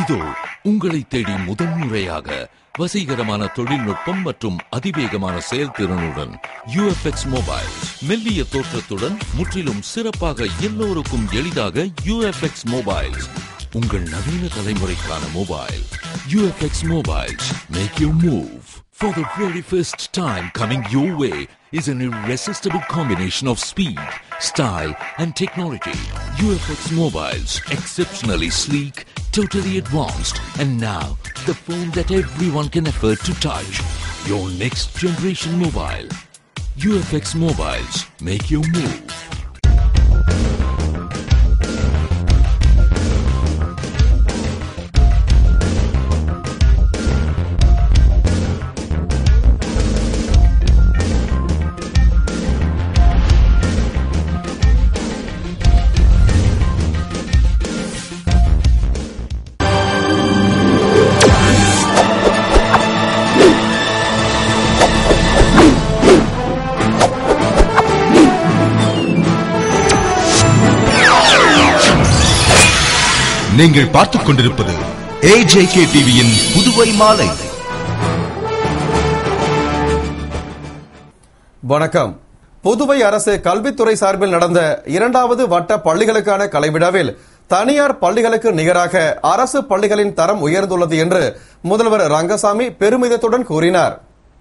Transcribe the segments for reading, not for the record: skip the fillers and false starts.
இதோ உங்களை தேடி முதன்முறையாக வசீகரமான தொழில்நுட்பம் மற்றும் அதிவேகமான செயல்திறனுடன் UFX மொபைல். மெல்லிய தோற்றத்துடன் முற்றிலும் சிறப்பாக எல்லோருக்கும் எளிதாக UFX மொபைல். உங்கள் நவீன தலைமுறைக்கான mobile. UFX Mobiles make you move. For the very first time coming your way is an irresistible combination of speed, style and technology. UFX Mobiles, exceptionally sleek, totally advanced, and now the phone that everyone can afford to touch. Your next generation mobile. UFX Mobiles make you move. நீங்கள் பார்த்துக் கொண்டிருப்பது AJK டிவியின் புதுவை மாலை. வணக்கம். புதுவை அரசு கல்வித்துறை சார்பில் நடந்த 2வது வட்ட பள்ளிகளுக்கான கலைவிழாவில் தனியார் பள்ளிகளுக்கு நிகராக அரசு பள்ளிகளின் தரம் உயர்ந்துள்ளது என்று முதல்வர் ரங்கசாமி பெருமிதத்துடன் கூறினார்.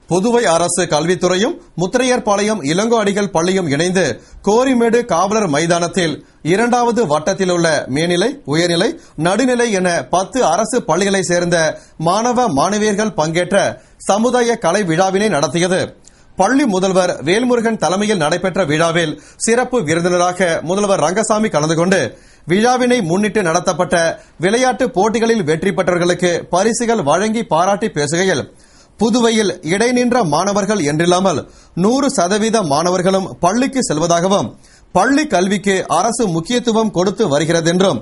புதுவை அரசு கல்வித்துறையும் முத்திரையர்பாளையம் இளங்கோ அடிகள் பள்ளியும் இணைந்து கோரிமேடு காவலர் மைதானத்தில் 2வது வட்டத்தில் உள்ள மேல்நிலை, உயர்நிலை, நடுநிலை என 10 அரசு பள்ளிகளை சேர்ந்த மாணவ மாணவியர்கள் பங்கேற்ற சமுதாய கலை விழாவினை நடத்தியது. பள்ளி முதல்வர் வேல்முருகன் தலைமையில் நடைபெற்ற விழாவில் சிறப்பு விருந்தினராக முதல்வர் ரங்கசாமி கலந்து கொண்டு விழாவினை முன்னிட்டு நடத்தப்பட்ட விளையாட்டு போட்டிகளில் வெற்றி பெற்றவர்களுக்கு பரிசுகள் வழங்கி பாராட்டி பேசுகையில், புதுவையில் இடைநின்ற மாணவர்கள் என்றில்லாமல் 100% மாணவர்களும் பள்ளிக்கு செல்வதாகவும், பள்ளி கல்விக்கு அரசு முக்கியத்துவம் கொடுத்து வருகிறது என்றும்,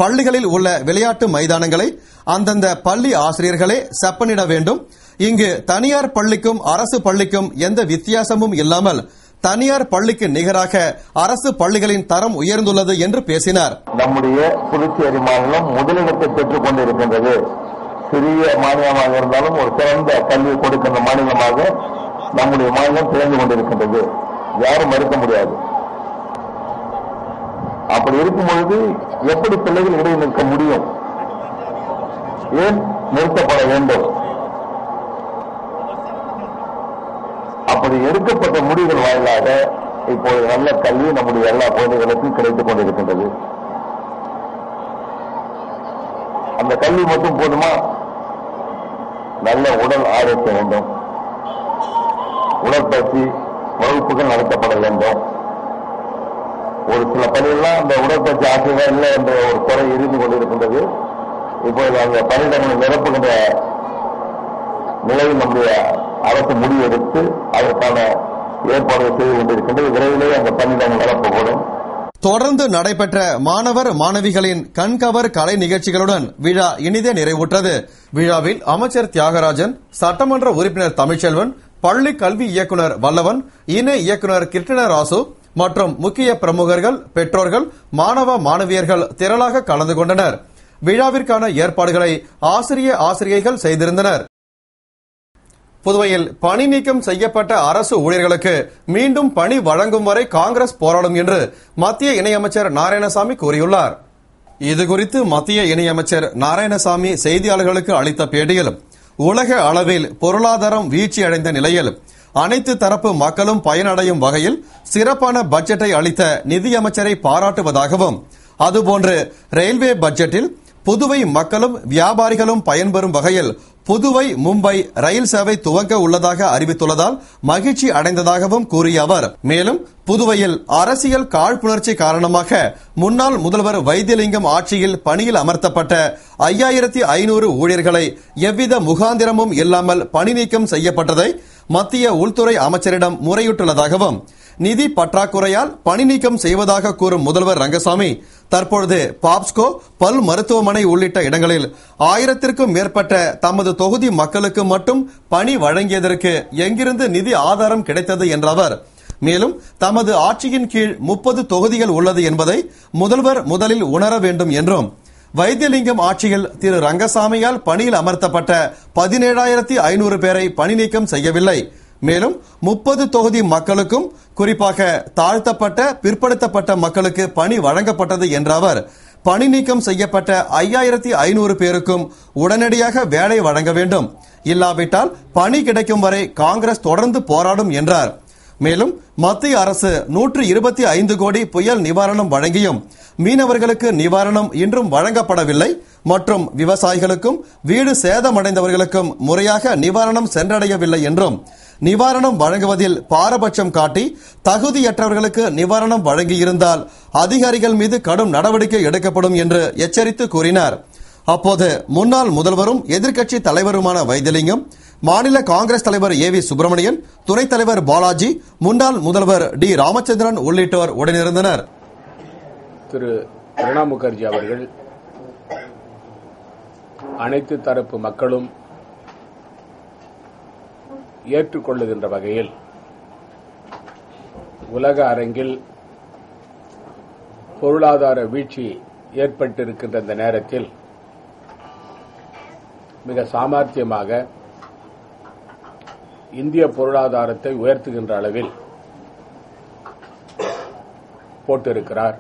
பள்ளிகளில் உள்ள விளையாட்டு மைதானங்களை அந்தந்த பள்ளி ஆசிரியர்களே செப்பனிட வேண்டும். இங்கு தனியார் பள்ளிக்கும் அரசு பள்ளிக்கும் எந்த வித்தியாசமும் இல்லாமல் தனியார் பள்ளிக்கு நிகராக அரசு பள்ளிகளின் தரம் உயர்ந்துள்ளது என்று பேசினார். நம்முடைய புதுச்சேரி மாநிலம் முதலிடத்தை பெற்றுக் கொண்டிருக்கின்றது. சிறிய மாநிலமாக இருந்தாலும் ஒரு சிறந்த கல்வி கொடுக்கின்ற மாநிலமாக நம்முடைய மாநிலம் திகழ்ந்து கொண்டிருக்கின்றது. யாரும் மறுக்க முடியாது. அப்படி இருக்கும் பொழுது எப்படி பிள்ளைகள் இடையே நிற்க முடியும்? ஏன் நிறுத்தப்பட வேண்டும்? அப்படி எடுக்கப்பட்ட முடிவுகள் வாயிலாக இப்போது நல்ல கல்வி நம்முடைய எல்லா குழந்தைகளுக்கும் கிடைத்துக் கொண்டிருக்கின்றது. அந்த கல்வி மட்டும் போதுமா? நல்ல உடல் ஆரோக்கியம் வேண்டும். உடற்பயிற்சி வகுப்புகள் நடத்தப்பட வேண்டும். ஒரு சில பள்ளியெல்லாம் அந்த உடற்பயிற்சி ஆசிரியர்கள் இல்லை என்ற ஒரு குறை இருந்து கொண்டிருக்கின்றது. இப்போது அந்த பணியிடங்களை நிரப்புகின்ற நிலையில் நம்முடைய அரசு முடிவெடுத்து அதற்கான ஏற்பாடுகள் செய்து கொண்டிருக்கின்றது. விரைவிலேயே அந்த பணியிடங்கள் நிரப்பப்படும். தொடர்ந்து நடைபெற்ற மாணவர் மாணவிகளின் கண்கவர் கலை நிகழ்ச்சிகளுடன் விழா இனிதே நிறைவுற்றது. விழாவில் அமைச்சர் தியாகராஜன், சட்டமன்ற உறுப்பினர் தமிழ்ச்செல்வன், பள்ளி கல்வி இயக்குநர் வல்லவன், இணை இயக்குநர் கிருஷ்ணராசு மற்றும் முக்கிய பிரமுகர்கள், பெற்றோர்கள், மாணவ மாணவியர்கள் திரளாக கலந்து கொண்டனர். விழாவிற்கான ஏற்பாடுகளை ஆசிரியைகள் செய்திருந்தனர். புதுவையில் பணி நீக்கம் செய்யப்பட்ட அரசு ஊழியர்களுக்கு மீண்டும் பணி வழங்கும் வரை காங்கிரஸ் போராடும் என்று மத்திய இணையமைச்சர் நாராயணசாமி கூறியுள்ளார். இதுகுறித்து மத்திய இணையமைச்சர் நாராயணசாமி செய்தியாளர்களுக்கு அளித்த பேட்டியில், உலக அளவில் பொருளாதாரம் வீழ்ச்சியடைந்த நிலையில் அனைத்து தரப்பு மக்களும் பயனடையும் வகையில் சிறப்பான பட்ஜெட்டை அளித்த நிதியமைச்சரை பாராட்டுவதாகவும், அதுபோன்று ரயில்வே பட்ஜெட்டில் புதுவை மக்களும் வியாபாரிகளும் பயன்பெறும் வகையில் புதுவை மும்பை ரயில் சேவை துவங்க உள்ளதாக அறிவித்துள்ளதால் மகிழ்ச்சி அடைந்ததாகவும் கூறிய அவர், மேலும் புதுவையில் அரசியல் காழ்ப்புணர்ச்சி காரணமாக முன்னாள் முதல்வர் வைத்தியலிங்கம் ஆட்சியில் பணியில் அமர்த்தப்பட்ட 5500 ஊழியர்களை எவ்வித முகாந்திரமும் இல்லாமல் பணி நீக்கம் செய்யப்பட்டதை மத்திய உள்துறை அமைச்சரிடம் முறையிட்டுள்ளதாகவும், நிதி பற்றாக்குறையால் பணி நீக்கம் செய்வதாக கூறும் முதல்வர் ரங்கசாமி, தற்பொழுது பாப்ஸ்கோ, பல் மருத்துவமனை உள்ளிட்ட இடங்களில் 1000க்கும் மேற்பட்ட தமது தொகுதி மக்களுக்கு மட்டும் பணி வழங்கியதற்கு எங்கிருந்து நிதி ஆதாரம் கிடைத்தது என்ற அவர், மேலும் தமது ஆட்சியின் கீழ் 30 தொகுதிகள் உள்ளது என்பதை முதல்வர் முதலில் உணர வேண்டும் என்றும், வைத்தியலிங்கம் ஆட்சியில் திரு ரங்கசாமியால் பணியில் அமர்த்தப்பட்ட 17,500 பேரை பணி நீக்கம் செய்யவில்லை. மேலும் 30 தொகுதி மக்களுக்கும் குறிப்பாக தாழ்த்தப்பட்ட பிற்படுத்தப்பட்ட மக்களுக்கு பணி வழங்கப்பட்டது என்ற அவர் பணி நீக்கம் செய்யப்பட்ட 5,500 பேருக்கும் உடனடியாக வேலை வழங்க வேண்டும், இல்லாவிட்டால் பணி கிடைக்கும் வரை காங்கிரஸ் தொடர்ந்து போராடும் என்றார். மேலும் மத்திய அரசு 125 கோடி புயல் நிவாரணம் வழங்கியும் மீனவர்களுக்கு நிவாரணம் இன்றும் வழங்கப்படவில்லை மற்றும் விவசாயிகளுக்கும் வீடு சேதமடைந்தவர்களுக்கும் முறையாக நிவாரணம் சென்றடையவில்லை என்றும் நிவாரணம் வழங்குவதில் பாரபட்சம் காட்டி தகுதியற்றவர்களுக்கு நிவாரணம் வழங்கியிருந்தால் அதிகாரிகள் மீது கடும் நடவடிக்கை எடுக்கப்படும் என்று எச்சரித்து கூறினார். அப்போது முன்னாள் முதல்வரும் எதிர்க்கட்சி தலைவருமான வைத்தியலிங்கம், மாநில காங்கிரஸ் தலைவர் ஏவி சுப்பிரமணியன், துணைத் தலைவர் பாலாஜி, முன்னாள் முதல்வர் டி ராமச்சந்திரன் உள்ளிட்டோர் உடனிருந்தனர். திரு பிரணாப் முகர்ஜி அவர்கள் அனைத்து தரப்பு மக்களும் ஏற்றுக்கொள்ளுகின்ற வகையில் உலக அரங்கில் பொருளாதார வீழ்ச்சி ஏற்பட்டிருக்கின்ற இந்த நேரத்தில் மிக சாமர்த்தியமாக இந்திய பொருளாதாரத்தை உயர்த்துகின்ற அளவில் போட்டிருக்கிறார்.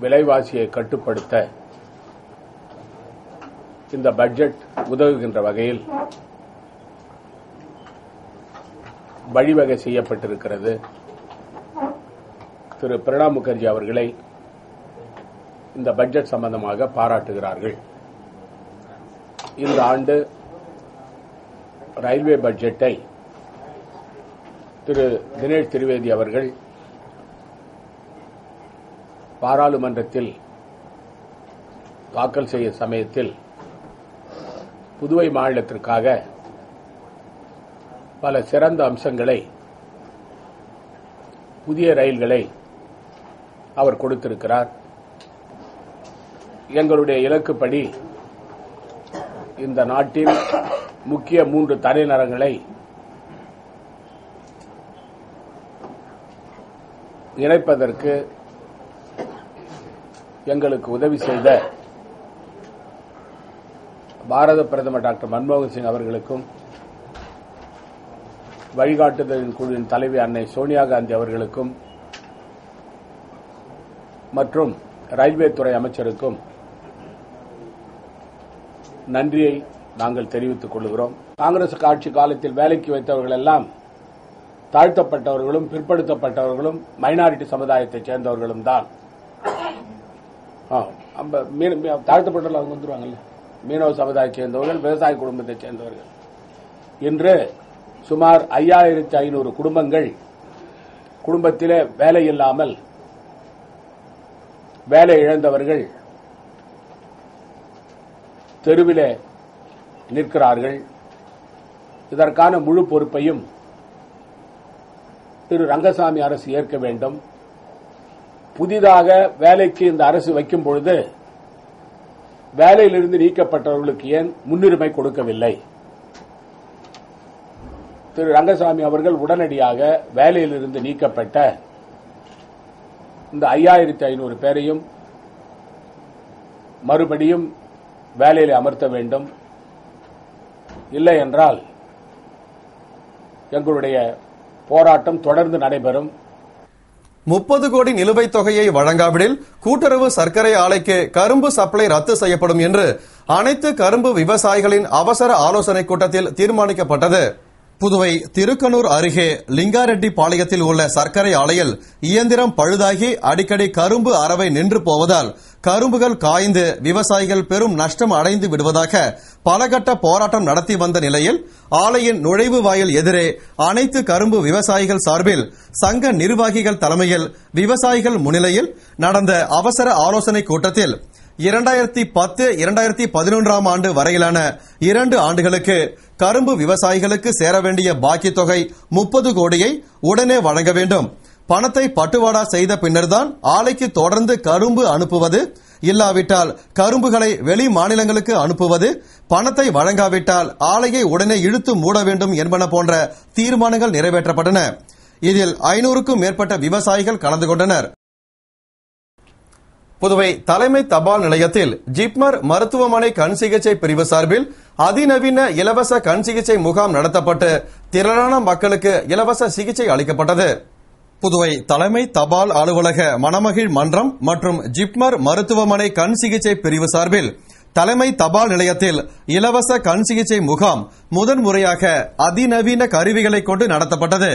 விலைவாசியை கட்டுப்படுத்த இந்த பட்ஜெட் உதவுகின்ற வகையில் வழிவகை செய்யப்பட்டிருக்கிறது. திரு பிரணாப் முகர்ஜி அவர்களை இந்த பட்ஜெட் சம்பந்தமாக பாராட்டுகிறார்கள். இந்த ஆண்டு ரயில்வே பட்ஜெட்டை திரு தினேஷ் திரிவேதி அவர்கள் பாராளுமன்றத்தில் தாக்கல் செய்ய சமயத்தில் புதுவை மாநிலத்திற்காக பல சிறந்த அம்சங்களை, புதிய ரயில்களை அவர் கொடுத்திருக்கிறார். எங்களுடைய இலக்குப்படி இந்த நாட்டின் முக்கிய 3 தலைநகரங்களை இணைப்பதற்கு எங்களுக்கு உதவி செய்த பாரத பிரதமர் டாக்டர் மன்மோகன் சிங் அவர்களுக்கும், வழிகாட்டுதலின் குழுவின் தலைவி அன்னை சோனியா காந்தி அவர்களுக்கும் மற்றும் ரயில்வே துறை அமைச்சருக்கும் நன்றியை நாங்கள் தெரிவித்துக் கொள்கிறோம். காங்கிரஸ் ஆட்சி காலத்தில் வேலைக்கு வைத்தவர்கள் எல்லாம் தாழ்த்தப்பட்டவர்களும் பிற்படுத்தப்பட்டவர்களும் மைனாரிட்டி சமுதாயத்தைச் சேர்ந்தவர்களும் தான். தாழ்த்தப்பட்டவர்கள் அவங்க வந்துருவாங்கல்ல, மீனவ சமுதாயத்தை சேர்ந்தவர்கள், விவசாய குடும்பத்தைச் சேர்ந்தவர்கள். இன்று சுமார் 5,500 குடும்பங்கள் குடும்பத்திலே வேலை இல்லாமல் வேலை இழந்தவர்கள் தெருவிலே நிற்கிறார்கள். இதற்கான முழு பொறுப்பையும் திரு ரங்கசாமி அரசு ஏற்க வேண்டும். புதிதாக வேலைக்கு இந்த அரசு வைக்கும் பொழுது வேலையிலிருந்து நீக்கப்பட்டவர்களுக்கு ஏன் முன்னுரிமை கொடுக்கவில்லை? திரு ரங்கசாமி அவர்கள் உடனடியாக வேலையிலிருந்து நீக்கப்பட்ட இந்த 5,500 பேரையும் மறுபடியும் வேலையில் அமர்த்த வேண்டும். இல்லை என்றால் எங்களுடைய போராட்டம் தொடர்ந்து நடைபெறும். 30 கோடி நிலுவைத் தொகையை வழங்காவிடில் கூட்டுறவு சர்க்கரை ஆலைக்கு கரும்பு சப்ளை ரத்து செய்யப்படும் என்று அனைத்து கரும்பு விவசாயிகளின் அவசர ஆலோசனைக் கூட்டத்தில் தீர்மானிக்கப்பட்டது. புதுவை திருக்கனூர் அருகே லிங்காரெட்டி பாளையத்தில் உள்ள சர்க்கரை ஆலையில் இயந்திரம் பழுதாகி அடிக்கடி கரும்பு அரவை நின்று போவதால் கரும்புகள் காய்ந்து விவசாயிகள் பெரும் நஷ்டம் அடைந்து விடுவதாக பலகட்ட போராட்டம் நடத்தி வந்த நிலையில் ஆலையின் நுழைவு வாயில் எதிரே அனைத்து கரும்பு விவசாயிகள் சார்பில் சங்க நிர்வாகிகள் தலைமையில் விவசாயிகள் முன்னிலையில் நடந்த அவசர ஆலோசனைக் கூட்டத்தில் 2010-2011 ஆண்டு வரையிலான 2 ஆண்டுகளுக்கு கரும்பு விவசாயிகளுக்கு சேர வேண்டிய பாக்கி தொகை 30 கோடியை உடனே வழங்க வேண்டும். பணத்தை பட்டுவாடா செய்த பின்னர்தான் ஆலைக்கு தொடர்ந்து கரும்பு அனுப்புவது, இல்லாவிட்டால் கரும்புகளை வெளி மாநிலங்களுக்கு அனுப்புவது, பணத்தை வழங்காவிட்டால் ஆலையை உடனே இழுத்து மூட வேண்டும் என்பன போன்ற தீர்மானங்கள் நிறைவேற்றப்பட்டன. இதில் 500க்கும் மேற்பட்ட விவசாயிகள் கலந்து கொண்டனர். புதுவை தலைமை தபால் நிலையத்தில் ஜிப்மர் மருத்துவமனை கண் சிகிச்சை பிரிவு சார்பில் அதிநவீன இலவச கண் சிகிச்சை முகாம் நடத்தப்பட்டு திரளான மக்களுக்கு இலவச சிகிச்சை அளிக்கப்பட்டது. புதுவை தலைமை தபால் அலுவலக மணமகிழ் மன்றம் மற்றும் ஜிப்மர் மருத்துவமனை கண் சிகிச்சை பிரிவு சார்பில் தலைமை தபால் நிலையத்தில் இலவச கண் சிகிச்சை முகாம் முதன்முறையாக அதிநவீன கருவிகளை கொண்டு நடத்தப்பட்டது.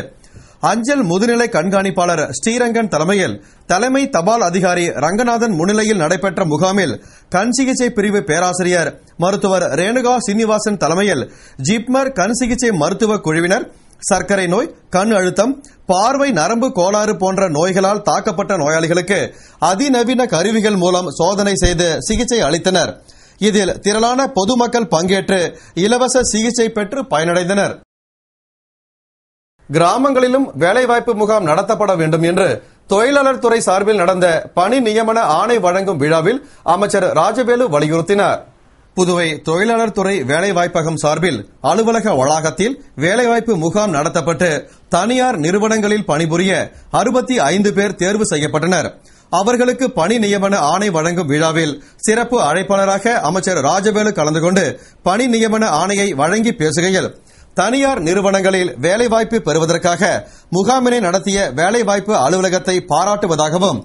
அஞ்சல் முதுநிலை கண்காணிப்பாளர் ஸ்ரீரங்கன் தலைமையில் தலைமை தபால் அதிகாரி ரங்கநாதன் முன்னிலையில் நடைபெற்ற முகாமில் கண் சிகிச்சை பிரிவு பேராசிரியர் மருத்துவர் ரேணுகா சீனிவாசன் தலைமையில் ஜிப்மர் கண் சிகிச்சை மருத்துவ குழுவினர் சர்க்கரை நோய், கண் அழுத்தம், பார்வை நரம்பு கோளாறு போன்ற நோய்களால் தாக்கப்பட்ட நோயாளிகளுக்கு அதிநவீன கருவிகள் மூலம் சோதனை செய்து சிகிச்சை அளித்தனர். இதில் திரளான பொதுமக்கள் பங்கேற்று இலவச சிகிச்சை பெற்று பயனடைந்தனர். கிராமங்களிலும் வேலைவாய்ப்பு முகாம் நடத்தப்பட வேண்டும் என்று தொழிலாளர் துறை சார்பில் நடந்த பணி நியமன ஆணை வழங்கும் விழாவில் அமைச்சர் ராஜவேலு வலியுறுத்தினார். புதுவை தொழிலாளர் துறை வேலைவாய்ப்பகம் சார்பில் அலுவலக வளாகத்தில் வேலைவாய்ப்பு முகாம் நடத்தப்பட்டு தனியார் நிறுவனங்களில் பணிபுரிய 65 பேர் தேர்வு செய்யப்பட்டனர். அவர்களுக்கு பணி நியமன ஆணை வழங்கும் விழாவில் சிறப்பு அழைப்பாளராக அமைச்சர் ராஜவேலு கலந்து கொண்டு பணி நியமன ஆணையை வழங்கி பேசுகையில், தனியார் நிறுவனங்களில் வேலைவாய்ப்பு பெறுவதற்காக முகாமினை நடத்திய வேலைவாய்ப்பு அலுவலகத்தை பாராட்டுவதாகவும்,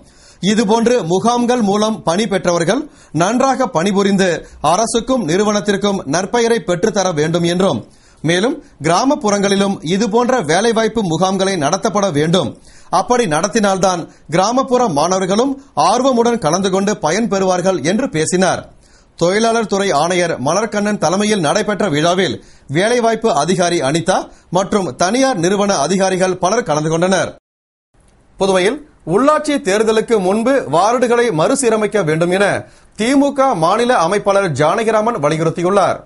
இதுபோன்று முகாம்கள் மூலம் பணி பெற்றவர்கள் நன்றாக பணிபுரிந்து அரசுக்கும் நிறுவனத்திற்கும் நற்பெயரை பெற்றுத்தர வேண்டும் என்றும், மேலும் கிராமப்புறங்களிலும் இதுபோன்ற வேலைவாய்ப்பு முகாம்களை நடத்தப்பட வேண்டும். அப்படி நடத்தினால்தான் கிராமப்புற மாணவர்களும் ஆர்வமுடன் கலந்து கொண்டு பயன்பெறுவார்கள் என்று பேசினார். தொழிலாளர் துறை ஆணையர் மலர்கண்ணன் தலைமையில் நடைபெற்ற விழாவில் வேலைவாய்ப்பு அதிகாரி அனிதா மற்றும் தனியார் நிறுவன அதிகாரிகள் பலர் கலந்து கொண்டனர். புதுவையில் உள்ளாட்சி தேர்தலுக்கு முன்பு வார்டுகளை மறுசீரமைக்க வேண்டும் என திமுக மாநில அமைப்பாளர் ஜானகிராமன் வலியுறுத்தியுள்ளார்.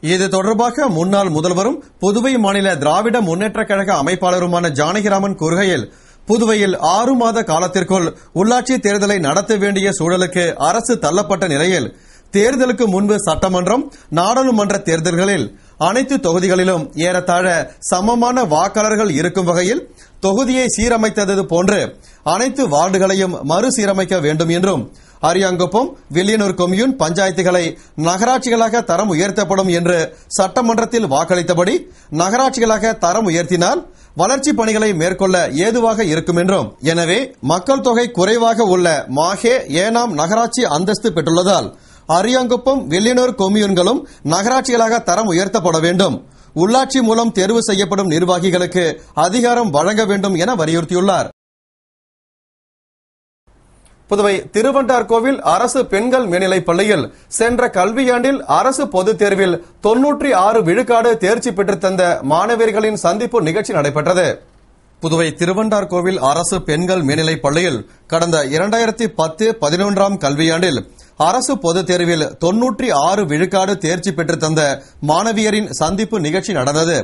இது தொடர்பாக முன்னாள் முதல்வரும் புதுவை மாநில திராவிட முன்னேற்ற கழக அமைப்பாளருமான ஜானகிராமன் கூறுகையில், புதுவையில் 6 மாத காலத்திற்குள் உள்ளாட்சி தேர்தலை நடத்த வேண்டிய சூழலுக்கு அரசு தள்ளப்பட்ட நிலையில் தேர்தலுக்கு முன்பு சட்டமன்றம், நாடாளுமன்ற தேர்தல்களில் அனைத்து தொகுதிகளிலும் ஏறத்தாழ சமமான வாக்காளர்கள் இருக்கும் வகையில் தொகுதியை சீரமைத்தது போன்று அனைத்து வார்டுகளையும் மறுசீரமைக்க வேண்டும் என்றும், அரியாங்குப்பம், வில்லியனூர் கொம்யூன் பஞ்சாயத்துகளை நகராட்சிகளாக தரம் உயர்த்தப்படும் என்று சட்டமன்றத்தில் வாக்களித்தபடி நகராட்சிகளாக தரம் உயர்த்தினால் வளர்ச்சி பணிகளை மேற்கொள்ள ஏதுவாக இருக்கும் என்றும், எனவே மக்கள் தொகை குறைவாக உள்ள மாஹே, ஏனாம் நகராட்சி அந்தஸ்து பெற்றுள்ளதால் அரியாங்குப்பம், வில்லியனூர் கொம்யூன்களும் நகராட்சிகளாக தரம் உயர்த்தப்பட வேண்டும். உள்ளாட்சி மூலம் தேர்வு செய்யப்படும் நிர்வாகிகளுக்கு அதிகாரம் வழங்க வேண்டும் என வலியுறுத்தியுள்ளார். புதுவை திருவண்டார்கோவில் அரசு பெண்கள் மேல்நிலைப் பள்ளியில் சென்ற கல்வியாண்டில் அரசு பொதுத் தேர்வில் 96 விழுக்காடு தேர்ச்சி பெற்று தந்த மாணவியர்களின் சந்திப்பு நிகழ்ச்சி நடைபெற்றது. புதுவை திருவண்டார்கோவில் அரசு பெண்கள் மேல்நிலைப் பள்ளியில் கடந்த 2010-11 கல்வியாண்டில் அரசு பொதுத் தேர்வில் 96 விழுக்காடு தேர்ச்சி பெற்று தந்த மாணவியரின் சந்திப்பு நிகழ்ச்சி நடந்தது.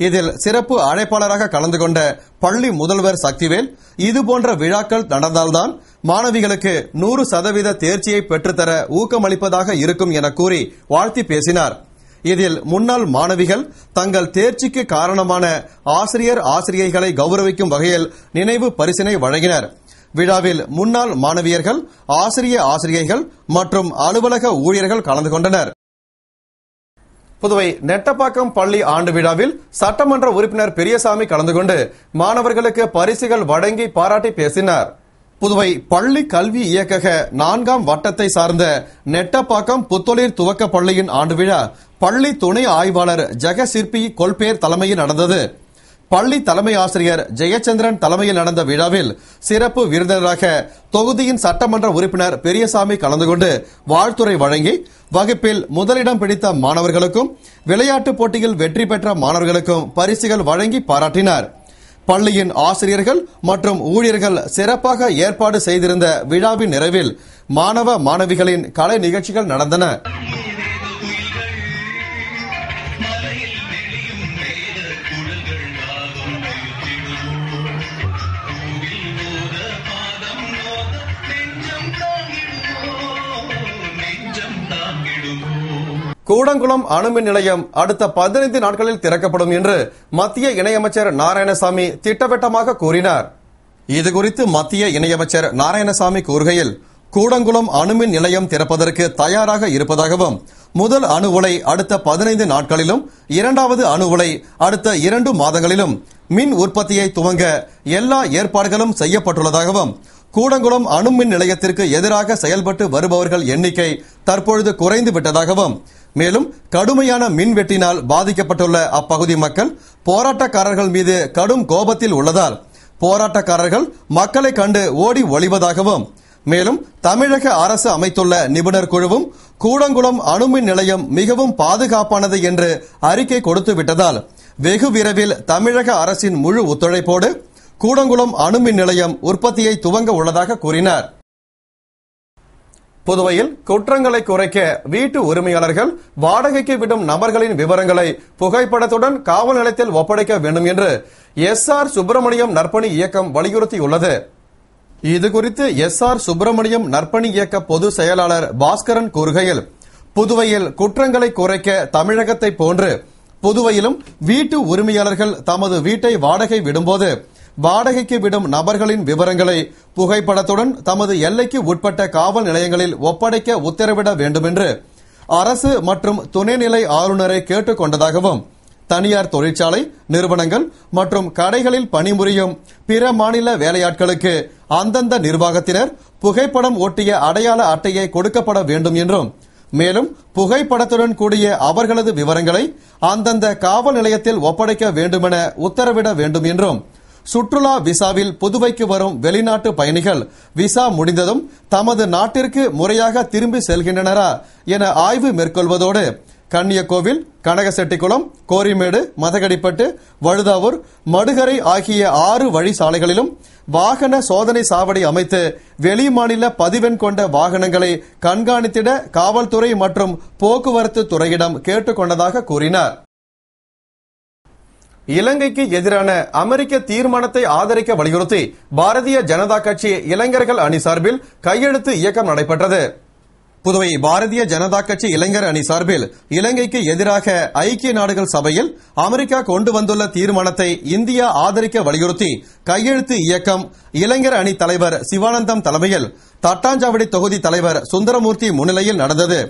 இதில் சிறப்பு அழைப்பாளராக கலந்து கொண்ட பள்ளி முதல்வர் சக்திவேல், இதுபோன்ற விழாக்கள் நடந்தால்தான் மாணவிகளுக்கு 100% தேர்ச்சியை பெற்றுத்தர ஊக்கமளிப்பதாக இருக்கும் என கூறி வாழ்த்தி பேசினார். இதில் முன்னாள் மாணவிகள் தங்கள் தேர்ச்சிக்கு காரணமான ஆசிரியர் ஆசிரியைகளை கௌரவிக்கும் வகையில் நினைவு பரிசினை வழங்கினர். விழாவில் முன்னாள் மாணவியர்கள், ஆசிரியைகள் மற்றும் அலுவலக ஊழியர்கள் கலந்து கொண்டனர். புதுவை நெட்டப்பாக்கம் பள்ளி ஆண்டு விழாவில் சட்டமன்ற உறுப்பினர் பெரியசாமி கலந்து கொண்டு மாணவர்களுக்கு பரிசுகள் வழங்கி பாராட்டி பேசினார். புதுவை பள்ளி கல்வி இயக்கக 4ஆம் வட்டத்தை சார்ந்த நெட்டப்பாக்கம் புத்தொழில் துவக்க பள்ளியின் ஆண்டு விழா பள்ளி துணை ஆய்வாளர் ஜெகசிற்பி கொல்பேர் தலைமையில் நடந்தது. பள்ளி தலைமை ஆசிரியர் ஜெயச்சந்திரன் தலைமையில் நடந்த விழாவில் சிறப்பு விருந்தினராக தொகுதியின் சட்டமன்ற உறுப்பினர் பெரியசாமி கலந்து கொண்டு வாழ்த்துரை வழங்கி வகுப்பில் முதலிடம் பிடித்த மாணவர்களுக்கும் விளையாட்டுப் போட்டியில் வெற்றி பெற்ற மாணவர்களுக்கும் பரிசுகள் வழங்கி பாராட்டினார். பள்ளியின் ஆசிரியர்கள் மற்றும் ஊழியர்கள் சிறப்பாக ஏற்பாடு செய்திருந்த விழாவின் நிறைவில் மாணவ மாணவிகளின் கலை நிகழ்ச்சிகள் நடந்தன. கூடங்குளம் அணுமின் நிலையம் அடுத்த 15 நாட்களில் திறக்கப்படும் என்று மத்திய இணையமைச்சர் நாராயணசாமி திட்டவட்டமாக கூறினார். இதுகுறித்து மத்திய இணையமைச்சர் நாராயணசாமி கூறுகையில், கூடங்குளம் அணுமின் நிலையம் திறப்பதற்கு தயாராக இருப்பதாகவும் முதல் அணு உலை அடுத்த 15 நாட்களிலும் இரண்டாவது அணு உலை அடுத்த 2 மாதங்களிலும் மின் உற்பத்தியை துவங்க எல்லா ஏற்பாடுகளும் செய்யப்பட்டுள்ளதாகவும் கூடங்குளம் அணுமின் நிலையத்திற்கு எதிராக செயல்பட்டு வருபவர்கள் எண்ணிக்கை தற்பொழுது குறைந்து விட்டதாகவும் மேலும் கடுமையான மின்வெட்டினால் பாதிக்கப்பட்டுள்ள அப்பகுதி மக்கள் போராட்டக்காரர்கள் மீது கடும் கோபத்தில் உள்ளதால் போராட்டக்காரர்கள் மக்களை கண்டு ஓடி ஒளிவதாகவும் மேலும் தமிழக அரசு அமைத்துள்ள நிபுணர் குழுவும் கூடங்குளம் அணுமின் நிலையம் மிகவும் பாதுகாப்பானது என்று அறிக்கை கொடுத்து விட்டதால் வெகு விரைவில் தமிழக அரசின் முழு ஒத்துழைப்போடு கூடங்குளம் அணுமின் நிலையம் உற்பத்தியை துவங்க உள்ளதாக கூறினார். புதுவையில் குற்றங்களை குறைக்க வீட்டு உரிமையாளர்கள் வாடகைக்கு விடும் நபர்களின் விவரங்களை புகைப்படத்துடன் காவல் நிலையத்தில் ஒப்படைக்க வேண்டும் என்று SR சுப்பிரமணியம் நற்பணி இயக்கம் வலியுறுத்தியுள்ளது. இதுகுறித்து SR சுப்பிரமணியம் நற்பணி இயக்க பொதுச் செயலாளர் பாஸ்கரன் கூறுகையில், புதுவையில் குற்றங்களை குறைக்க தமிழகத்தை போன்று புதுவையிலும் வீட்டு உரிமையாளர்கள் தமது வீட்டை வாடகை விடும்போது வாடகைக்கு விடும் நபர்களின் விவரங்களை புகைப்படத்துடன் தமது எல்லைக்கு உட்பட்ட காவல் நிலையங்களில் ஒப்படைக்க உத்தரவிட வேண்டும் என்று அரசு மற்றும் துணைநிலை ஆளுநரை கேட்டுக் கொண்டதாகவும் தனியார் தொழிற்சாலை நிறுவனங்கள் மற்றும் கடைகளில் பணிபுரியும் பிற மாநில வேலையாட்களுக்கு அந்தந்த நிர்வாகத்தினர் புகைப்படம் ஒட்டிய அடையாள அட்டையை கொடுக்கப்பட வேண்டும் என்றும் மேலும் புகைப்படத்துடன் கூடிய அவர்களது விவரங்களை அந்தந்த காவல் நிலையத்தில் ஒப்படைக்க வேண்டுமென உத்தரவிட வேண்டும் என்றும் சுற்றுலா விசாவில் புதுவைக்கு வரும் வெளிநாட்டு பயணிகள் விசா முடிந்ததும் தமது நாட்டிற்கு முறையாக திரும்பி செல்கின்றனரா என ஆய்வு மேற்கொள்வதோடு கன்னியக்கோவில், கனகசெட்டிக்குளம், கோரிமேடு, மதகடிப்பட்டு, வழுதாவூர், மடுகரை ஆகிய 6 வழி சாலைகளிலும் வாகன சோதனை சாவடி அமைத்து வெளிமாநில பதிவெண் கொண்ட வாகனங்களை கண்காணித்திட காவல்துறை மற்றும் போக்குவரத்து துறையிடம் கேட்டுக் கொண்டதாக கூறினார். இலங்கைக்கு எதிரான அமெரிக்க தீர்மானத்தை ஆதரிக்க வலியுறுத்தி பாரதிய ஜனதா கட்சி இளைஞர்கள் அணி சார்பில் கையெழுத்து இயக்கம் நடைபெற்றது. புதுவை பாரதிய ஜனதா கட்சி இளைஞர் அணி சார்பில் இலங்கைக்கு எதிராக ஐக்கிய நாடுகள் சபையில் அமெரிக்கா கொண்டு வந்துள்ள தீர்மானத்தை இந்தியா ஆதரிக்க வலியுறுத்தி கையெழுத்து இயக்கம் இளைஞர் அணி தலைவர் சிவானந்தம் தலைமையில் தட்டாஞ்சாவடி தொகுதி தலைவர் சுந்தரமூர்த்தி முன்னிலையில் நடந்தது.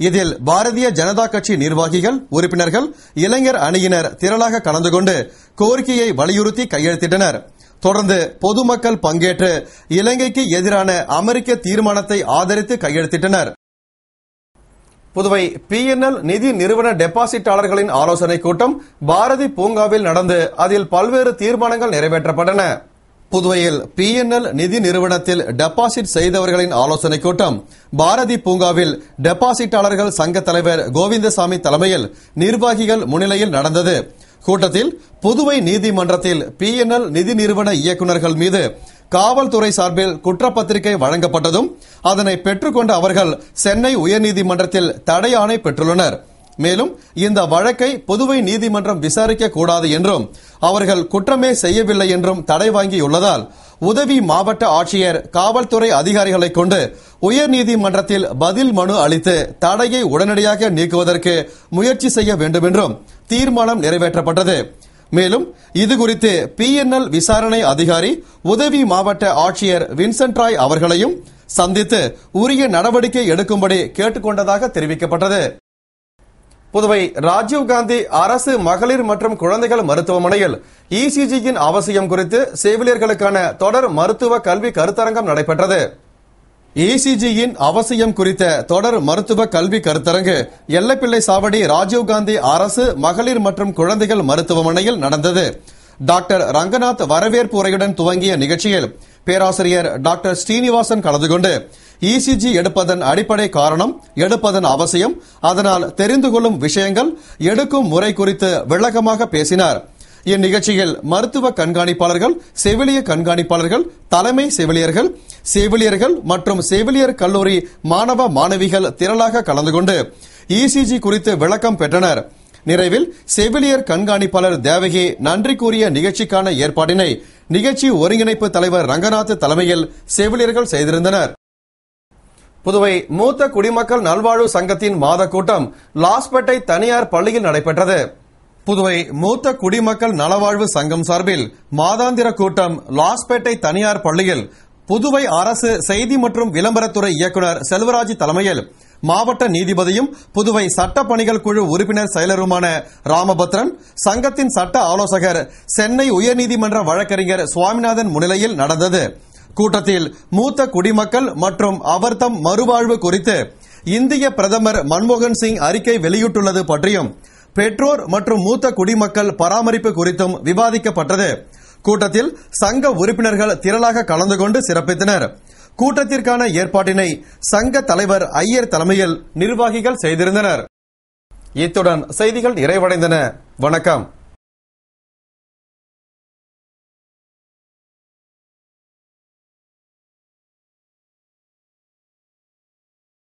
இதில் பாரதிய ஜனதா கட்சி நிர்வாகிகள், உறுப்பினர்கள், இளைஞர் அணியினர் திரளாக கலந்து கொண்டு கோரிக்கையை வலியுறுத்தி கையெழுத்திட்டனர். தொடர்ந்து பொதுமக்கள் பங்கேற்று இலங்கைக்கு எதிரான அமெரிக்க தீர்மானத்தை ஆதரித்து கையெழுத்திட்டனர். புதுவை PNL நிதி நிறுவன டெபாசிட்டாளர்களின் ஆலோசனைக் கூட்டம் பாரதி பூங்காவில் நடந்து அதில் பல்வேறு தீர்மானங்கள் நிறைவேற்றப்பட்டன. புதுவையில் PNL நிதி நிறுவனத்தில் டெபாசிட் செய்தவர்களின் ஆலோசனைக் கூட்டம் பாரதி பூங்காவில் டெபாசிட்டாளர்கள் சங்க தலைவர் கோவிந்தசாமி தலைமையில் நிர்வாகிகள் முன்னிலையில் நடந்தது. கூட்டத்தில் புதுவை நீதிமன்றத்தில் PNL நிதி நிறுவன இயக்குநர்கள் மீது காவல்துறை சார்பில் குற்றப்பத்திரிகை வழங்கப்பட்டதும் அதனை பெற்றுக்கொண்ட அவர்கள் சென்னை உயர்நீதிமன்றத்தில் தடை ஆணை பெற்றுள்ளனர். மேலும் இந்த வழக்கை புதுவை நீதிமன்றம் விசாரிக்க கூடாது என்றும் அவர்கள் குற்றமே செய்யவில்லை என்றும் தடை வாங்கியுள்ளதால் உதவி மாவட்ட ஆட்சியர் காவல்துறை அதிகாரிகளை கொண்டு உயர்நீதிமன்றத்தில் பதில் மனு அளித்து தடையை உடனடியாக நீக்குவதற்கு முயற்சி செய்ய வேண்டும் என்றும் தீர்மானம் நிறைவேற்றப்பட்டது. மேலும் இதுகுறித்து PNL விசாரணை அதிகாரி உதவி மாவட்ட ஆட்சியர் வின்சென்ட் ராய் அவர்களையும் சந்தித்து உரிய நடவடிக்கை எடுக்கும்படி கேட்டுக்கொண்டதாக தெரிவிக்கப்பட்டது. புதுவை ராஜீவ்காந்தி அரசு மகளிர் மற்றும் குழந்தைகள் மருத்துவமனையில் ECGயின் அவசியம் குறித்து செவிலியர்களுக்கான தொடர் மருத்துவ கல்வி கருத்தரங்கம் நடைபெற்றது. ECGயின் அவசியம் குறித்த தொடர் மருத்துவ கல்வி கருத்தரங்கு எல்லப்பிள்ளை சாவடி ராஜீவ்காந்தி அரசு மகளிர் மற்றும் குழந்தைகள் மருத்துவமனையில் நடந்தது. டாக்டர் ரங்கநாத் வரவேற்பு உரையுடன் துவங்கிய நிகழ்ச்சியில் பேராசிரியர் டாக்டர் ஸ்ரீனிவாசன் கலந்து கொண்டு ECG எடுப்பதன் அடிப்படை காரணம், எடுப்பதன் அவசியம், அதனால் தெரிந்து கொள்ளும் விஷயங்கள், எடுக்கும் முறை குறித்து விளக்கமாக பேசினார். இந்நிகழ்ச்சியில் மருத்துவ கண்காணிப்பாளர்கள், செவிலிய கண்காணிப்பாளர்கள், தலைமை செவிலியர்கள், செவிலியர்கள் மற்றும் செவிலியர் கல்லூரி மாணவ மாணவிகள் திரளாக கலந்து கொண்டு ECG குறித்து விளக்கம் பெற்றனர். நிறைவில் செவிலியர் கண்காணிப்பாளர் தேவகி நன்றி கூறிய நிகழ்ச்சிக்கான ஏற்பாட்டினை நிகழ்ச்சி ஒருங்கிணைப்பு தலைவர் ரங்கநாத் தலைமையில் செவிலியர்கள் செய்திருந்தனர். புதுவை மூத்த குடிமக்கள் நல்வாழ்வு சங்கத்தின் மாத கூட்டம் லாஸ்பேட்டை தனியார் பள்ளியில் நடைபெற்றது. புதுவை மூத்த குடிமக்கள் நலவாழ்வு சங்கம் சார்பில் மாதாந்திர கூட்டம் லாஸ்பேட்டை தனியார் பள்ளியில் புதுவை அரசு செய்தி மற்றும் விளம்பரத்துறை இயக்குநர் செல்வராஜ் தலைமையில் மாவட்ட நீதிபதியும் புதுவை சட்ட பணிகள் குழு உறுப்பினர் செயலருமான ராமபத்ரன், சங்கத்தின் சட்ட ஆலோசகர், சென்னை உயர்நீதிமன்ற வழக்கறிஞர் சுவாமிநாதன் முன்னிலையில் நடந்தது. கூட்டத்தில் மூத்த குடிமக்கள் மற்றும் அவர்தம் மறுவாழ்வு குறித்து இந்திய பிரதமர் மன்மோகன் சிங் அறிக்கை வெளியிட்டுள்ளது பற்றியும் பெற்றோர் மற்றும் மூத்த குடிமக்கள் பராமரிப்பு குறித்தும் விவாதிக்கப்பட்டது. கூட்டத்தில் சங்க உறுப்பினர்கள் திரளாக கலந்து கொண்டு சிறப்பித்தனர். கூட்டத்திற்கான ஏற்பாட்டினை சங்க தலைவர் ஐயர் தலைமையில் நிர்வாகிகள் செய்திருந்தனர். இத்துடன் செய்திகள் நிறைவடைந்தன. வணக்கம்.